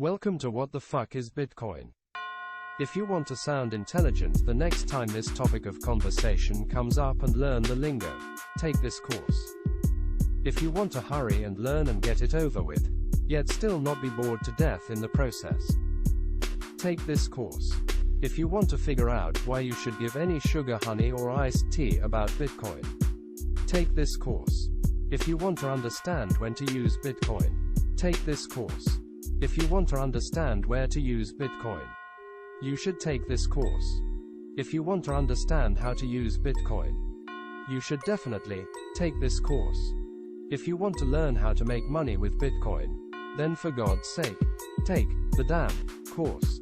Welcome to What the Fuck is Bitcoin? If you want to sound intelligent the next time this topic of conversation comes up and learn the lingo, take this course. If you want to hurry and learn and get it over with, yet still not be bored to death in the process, take this course. If you want to figure out why you should give any sugar, honey, or iced tea about Bitcoin, take this course. If you want to understand when to use Bitcoin, take this course. If you want to understand where to use Bitcoin, you should take this course. If you want to understand how to use Bitcoin, you should definitely take this course. If you want to learn how to make money with Bitcoin, then for God's sake, take the damn course.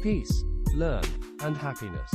Peace, learn, and happiness.